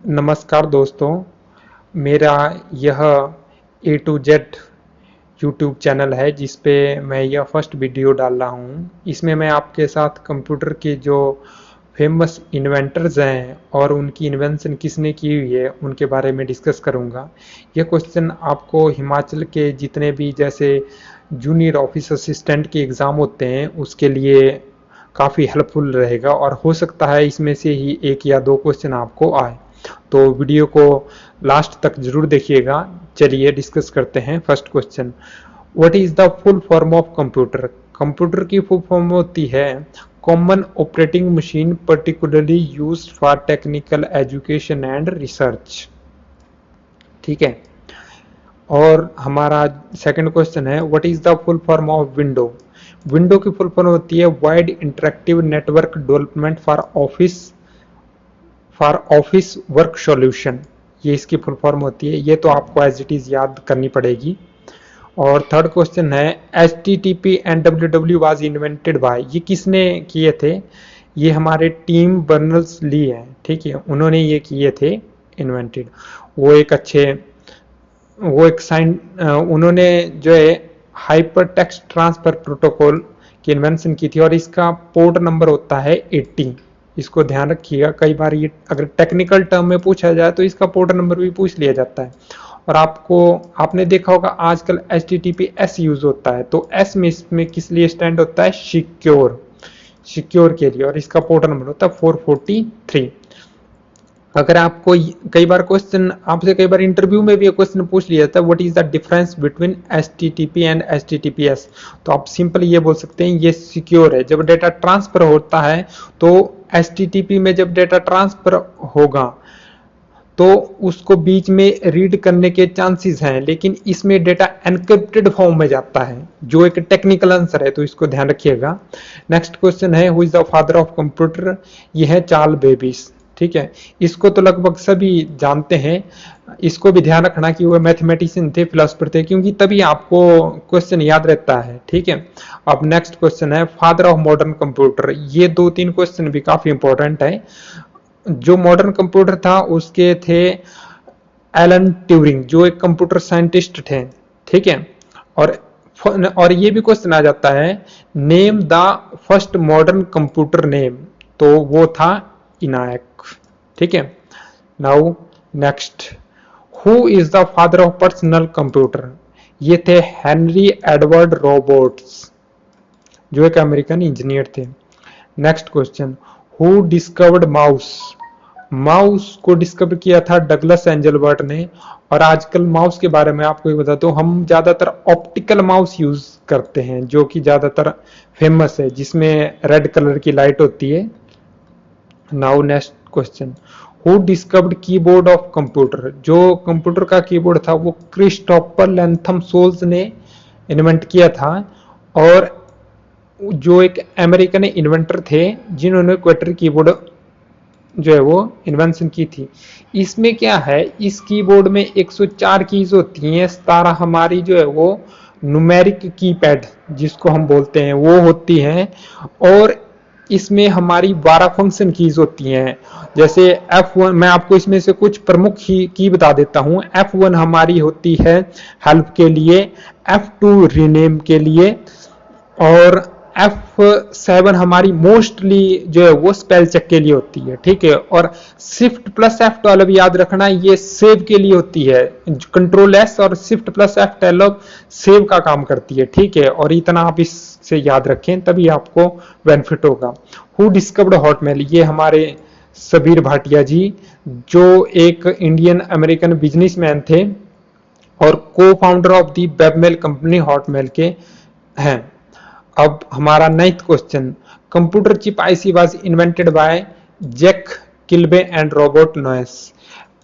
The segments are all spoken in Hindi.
नमस्कार दोस्तों, मेरा यह ए टू जेड यूट्यूब चैनल है जिस पे मैं यह फर्स्ट वीडियो डाल रहा हूँ। इसमें मैं आपके साथ कंप्यूटर के जो फेमस इन्वेंटर्स हैं और उनकी इन्वेंशन किसने की हुई है उनके बारे में डिस्कस करूँगा। यह क्वेश्चन आपको हिमाचल के जितने भी जैसे जूनियर ऑफिस असिस्टेंट के एग्ज़ाम होते हैं उसके लिए काफ़ी हेल्पफुल रहेगा और हो सकता है इसमें से ही एक या दो क्वेश्चन आपको आए। तो वीडियो को लास्ट तक जरूर देखिएगा। चलिए डिस्कस करते हैं। First question, what is the full form of computer? Computer की फुल फॉर्म होती है common operating machine particularly used for technical education and research. ठीक है। और हमारा सेकंड क्वेश्चन है, what is the full form of window? Window की फुल फॉर्म होती है wide interactive network development for office work solution. ये इसकी फुल फॉर्म होती है। ये तो आपको एज इट इज याद करनी पड़ेगी। और थर्ड क्वेश्चन है, HTTP and WWW was invented bye. ये किसने किए थे? ये हमारे टीम बर्नर्स ली है। ठीक है, उन्होंने ये किए थे इन्वेंटेड। वो एक साइन उन्होंने जो है हाइपर टेक्स्ट ट्रांसफर प्रोटोकॉल की इन्वेंशन की थी और इसका पोर्ट नंबर होता है 80। इसको ध्यान रखिएगा, कई बार ये अगर टेक्निकल टर्म में पूछा जाए तो इसका पोर्ट नंबर भी पूछ लिया जाता है। और आपने देखा होगा आजकल HTTPS यूज होता है, तो S में इसमें किस लिए स्टैंड होता है? सिक्योर के लिए। और इसका पोर्ट नंबर होता है 443। अगर आपको कई बार इंटरव्यू में भी क्वेश्चन पूछ लिया जाता है, what is the difference between HTTP and HTTPS? तो आप सिंपल ये बोल सकते हैं ये सिक्योर है। जब डेटा ट्रांसफर होता है तो HTTP में जब डेटा ट्रांसफर होगा तो उसको बीच में रीड करने के चांसेस हैं, लेकिन इसमें डेटा एनक्रिप्टेड फॉर्म में जाता है, जो एक टेक्निकल आंसर है, तो इसको ध्यान रखिएगा। नेक्स्ट क्वेश्चन है, who is the father of computer? ये है चार्ल्स बेबेज। ठीक है, इसको तो लगभग सभी जानते हैं। इसको भी ध्यान रखना कि वो मैथमेटिशियन थे, फिलोसफर थे, क्योंकि तभी आपको क्वेश्चन याद रहता है। ठीक है। अब नेक्स्ट क्वेश्चन है, फादर ऑफ मॉडर्न कंप्यूटर। ये 2-3 क्वेश्चन भी काफी इंपॉर्टेंट है। जो मॉडर्न कंप्यूटर था उसके थे एलन ट्यूरिंग, जो एक कंप्यूटर साइंटिस्ट थे। ठीक है। और ये भी क्वेश्चन आ जाता है, name the first modern computer name, तो वो था इनायक। ठीक है। Now next, who is the father of personal computer? ये थे हेनरी एडवर्ड रॉबर्ट्स, जो एक अमेरिकन इंजीनियर थे। Next question, who discovered mouse? Mouse को डिस्कवर किया था डगलस एंजलबर्ट ने। और आजकल माउस के बारे में आपको बताता हूँ, हम ज्यादातर ऑप्टिकल माउस यूज करते हैं, जो कि ज्यादातर फेमस है, जिसमें रेड कलर की लाइट होती है। Now next question, who discovered keyboard of computer? जो कंप्यूटर का कीबोर्ड था वो क्रिस्टोफर लैंथम सोल्स ने इन्वेंट किया था। और जो एक अमेरिकन इन्वेंटर थे जिन्होंने क्वार्टर कीबोर्ड जो है वो इन्वेंशन की थी। इसमें क्या है, इस कीबोर्ड में 104 कीज होती हैं, 17 हमारी जो है वो न्यूमेरिक कीपैड जिसको हम बोलते हैं वो होती हैं, और इसमें हमारी 12 फंक्शन कीज होती हैं। जैसे F1, मैं आपको इसमें से कुछ प्रमुख की बता देता हूं। F1 हमारी होती है हेल्प के लिए, F2 रीनेम के लिए, और F7 हमारी मोस्टली जो है वो स्पेल चेक के लिए होती है। ठीक है। और शिफ्ट प्लस F12 याद रखना, ये सेव के लिए होती है। कंट्रोल S और शिफ्ट प्लस F12 सेव का काम करती है। ठीक है। और इतना आप इससे याद रखें तभी आपको बेनिफिट होगा। Who discovered Hotmail? ये हमारे सबीर भाटिया जी, जो एक इंडियन अमेरिकन बिजनेसमैन थे और cofounder of the webmail company Hotmail के हैं। अब हमारा 9th question, computer chip IC was invented by Jack Kilby and Robert Noyce.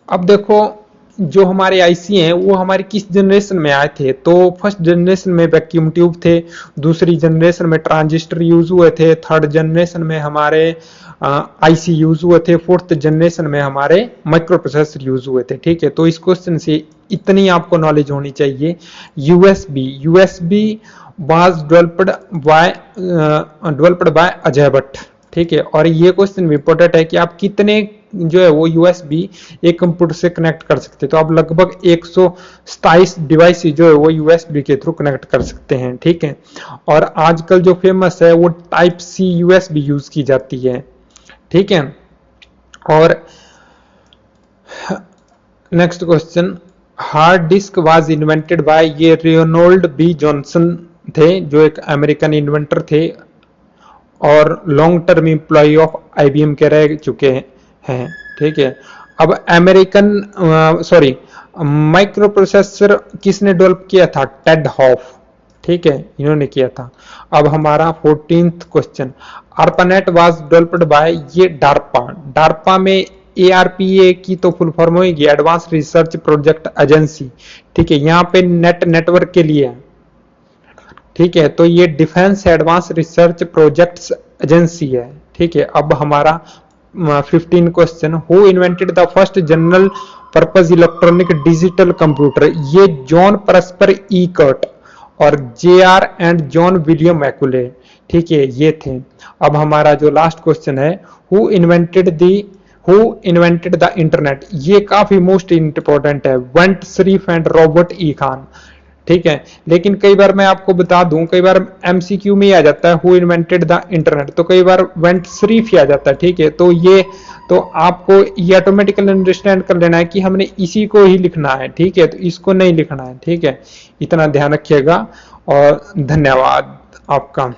अब देखो, जो हमारे आईसी हैं वो हमारी किस जनरेशन में आए थे? तो फर्स्ट जनरेशन में वैक्यूम ट्यूब थे, दूसरी जनरेशन में ट्रांजिस्टर यूज हुए थे, थर्ड जनरेशन में हमारे आईसी यूज हुए थे, फोर्थ जनरेशन में हमारे माइक्रो प्रोसेसर यूज हुए थे। ठीक है। तो इस क्वेश्चन से इतनी आपको नॉलेज होनी चाहिए। USB was developed by Ajay Bhatt. ठीक है। और ये क्वेश्चन भी इंपॉर्टेंट है कि आप कितने जो है वो यूएसबी एक कंप्यूटर से कनेक्ट कर सकते हैं। तो आप लगभग 127 डिवाइस जो है वो यूएसबी के थ्रू कनेक्ट कर सकते हैं, ठीक है। और आजकल जो फेमस है वो टाइप सी यूएसबी यूज की जाती है, ठीक है। और next question, hard disk was invented bye, ये रेनोल्ड बी जॉनसन थे जो एक अमेरिकन इन्वेंटर थे और long term employ of IBM के रह चुके हैं, ठीक है। अब अमेरिकन माइक्रो प्रोसेसर किसने डेवलप किया था? टेड हॉफ, ठीक है, इन्होंने किया था। अब हमारा 14th question, ARPANET was developed by, ये डार्पा में ARPA की तो फुल फॉर्म होगी एडवांस रिसर्च प्रोजेक्ट एजेंसी, ठीक है। यहाँ पे नेटवर्क के लिए है, ठीक है। तो ये defence advance research projects agency है, ठीक है। अब हमारा 15 question, who invented the first general purpose electronic digital computer, ये जॉन परस्पर इकर्ट और JR and John William Mauchly, ठीक है, ये थे। अब हमारा जो लास्ट क्वेश्चन है, हु इन्वेंटेड द इंटरनेट, ये काफी मोस्ट इंपॉर्टेंट है, Vint Cerf and Robert E Kahn, ठीक है। लेकिन कई बार मैं आपको बता दूं, कई बार MCQ में आ जाता है हु इन्वेंटेड द इंटरनेट, तो कई बार वेंट श्रीफ ही आ जाता है, ठीक है। तो आपको ये ऑटोमेटिकली अंडरस्टैंड कर लेना है कि हमने इसी को ही लिखना है, ठीक है, तो इसको नहीं लिखना है, ठीक है। इतना ध्यान रखिएगा और धन्यवाद आपका।